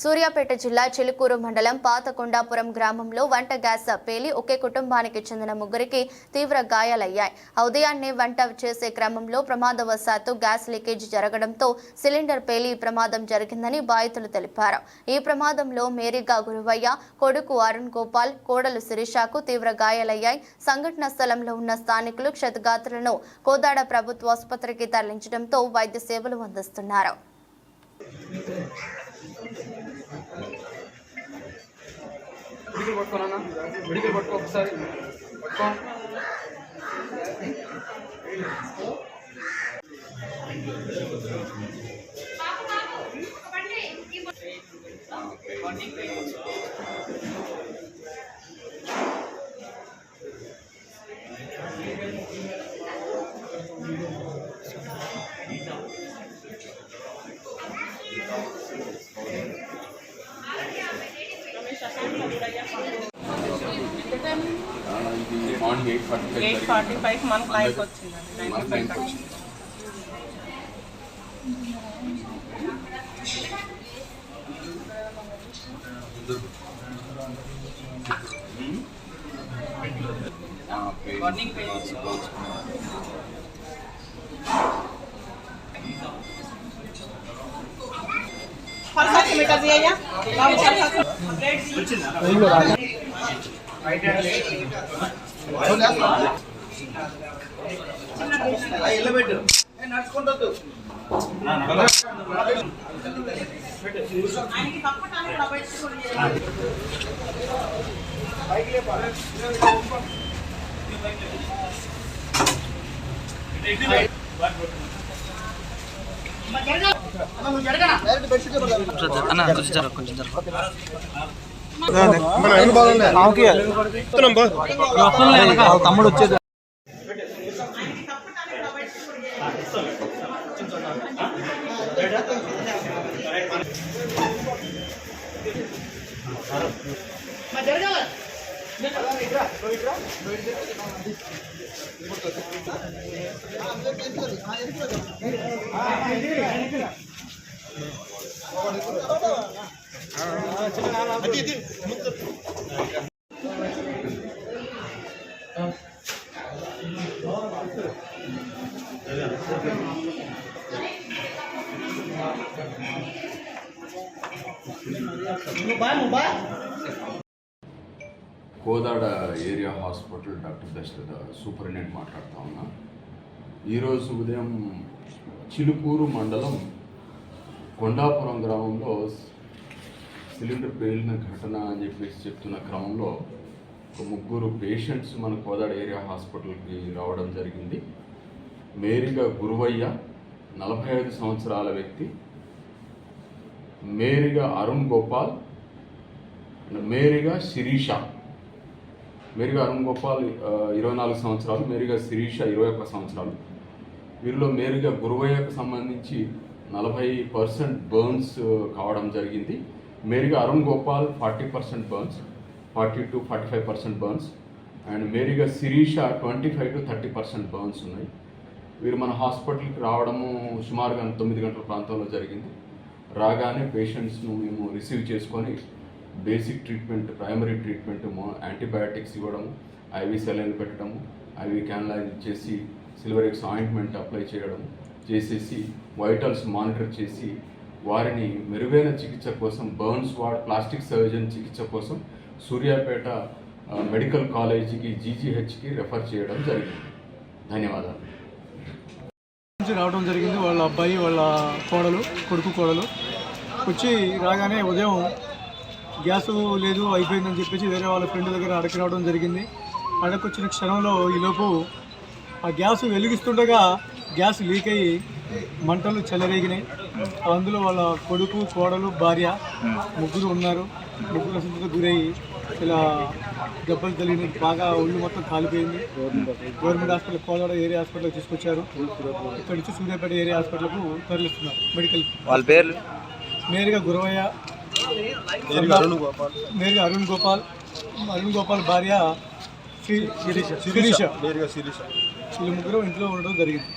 సూర్యాపేట జిల్లా చిలుకూరు మండలం పాతకొండాపురం గ్రామంలో వంట గ్యాస్ పేలి ఒకే కుటుంబానికి చెందిన ముగ్గురికి తీవ్ర గాయాలయ్యాయి. ఉదయాన్నే వంట చేసే క్రమంలో ప్రమాదవశాత్తు గ్యాస్ లీకేజ్ జరగడంతో సిలిండర్ పేలి ప్రమాదం జరిగిందని బాధితులు తెలిపారు. ఈ ప్రమాదంలో మేరీగా గురువయ్య, కొడుకు అరుణ్ గోపాల్, కోడలు శిరీషకు తీవ్ర గాయాలయ్యాయి. సంఘటన స్థలంలో ఉన్న స్థానికులు క్షతగాత్రులను కోదాడ ప్రభుత్వ ఆసుపత్రికి తరలించడంతో వైద్య సేవలు అందిస్తున్నారు. మెడికల్ పట్టుకోనా మెడికల్ పట్టుకో ఒకసారి పట్టుకో మార్నింగ్ 8:45 మనకు లైవ్ వచ్చింది. మార్నింగ్ నడుచుకుంటూ తమ్ముడు వచ్చేది Kodad area hospital doctor Dasaratha superintendent మాట్లాడుతూ ఉన్నా. ఈరోజు ఉదయం చిలుకూరు మండలం కొండాపురం గ్రామంలో సిలిండర్ పేలిన ఘటన అని చెప్పేసి చెప్తున్న క్రమంలో ఒక ముగ్గురు పేషెంట్స్ మన కోదాడ ఏరియా హాస్పిటల్కి రావడం జరిగింది. మేరీగా గురువయ్య 45 సంవత్సరాల వ్యక్తి, మేరీగా అరుణ్ గోపాల్, మేరీగా శిరీష. మేరీగా అరుణ్ గోపాల్ 24 సంవత్సరాలు, మేరీగా శిరీష 21 సంవత్సరాలు. వీరిలో మేరీగా గురువయ్యకు సంబంధించి 40% బర్న్స్ కావడం జరిగింది. మేరీగా Arun Gopal 40% burns, 40 to 45% burns, and మేరీగా శిరీష 25 to 30% బర్న్స్ ఉన్నాయి. వీరు మన హాస్పిటల్కి రావడము సుమారుగా 9 గంటల ప్రాంతంలో జరిగింది. రాగానే పేషెంట్స్ను మేము రిసీవ్ చేసుకొని basic treatment, primary treatment, antibiotics ఇవ్వడము, ఐవి సెలైన్ పెట్టడము, ఐవి క్యాన్లైన్ ఇచ్చేసి సిల్వర్ ఎక్స్ ఆయింట్మెంట్ అప్లై చేయడం చేసేసి వైటల్స్ మానిటర్ చేసి వారిని మెరుగైన చికిత్స కోసం బర్న్స్ వార్డ్ ప్లాస్టిక్ సర్జన్ చికిత్స కోసం సూర్యాపేట మెడికల్ కాలేజీకి జీజీహెచ్కి రెఫర్ చేయడం జరిగింది. ధన్యవాదాలు. రావడం జరిగింది. వాళ్ళ అబ్బాయి, వాళ్ళ కొడుకు కోడలు వచ్చి రాగానే ఉదయం గ్యాస్ లేదు అయిపోయిందని చెప్పేసి వేరే వాళ్ళ ఫ్రెండ్ దగ్గర అడగ రావడం జరిగింది. అడగొచ్చిన క్షణంలో ఈలోపు ఆ గ్యాస్ వెలిగిస్తుండగా గ్యాస్ లీక్ అయ్యి మంటలు చెలరేగినాయి. అందులో వాళ్ళ కొడుకు, కోడలు, భార్య ముగ్గురు ఉన్నారు. ముగ్గురు అసలు గురయ్యి ఇలా దెబ్బలు తగిలిన, బాగా ఒళ్ళు మొత్తం కాలిపోయింది. గవర్నమెంట్ హాస్పిటల్, కోదాడ ఏరియా హాస్పిటల్కి తీసుకొచ్చారు. ఇక్కడ నుంచి సూర్యాపేట ఏరియా హాస్పిటల్కు తరలిస్తున్నారు. మెడికల్ వాళ్ళ పేర్లు మేరీగా గురవయ్య, మేరీగా అరుణ్ గోపాల్ భార్య శిరీష. వీళ్ళు ముగ్గురు ఇంట్లో ఉండడం జరిగింది.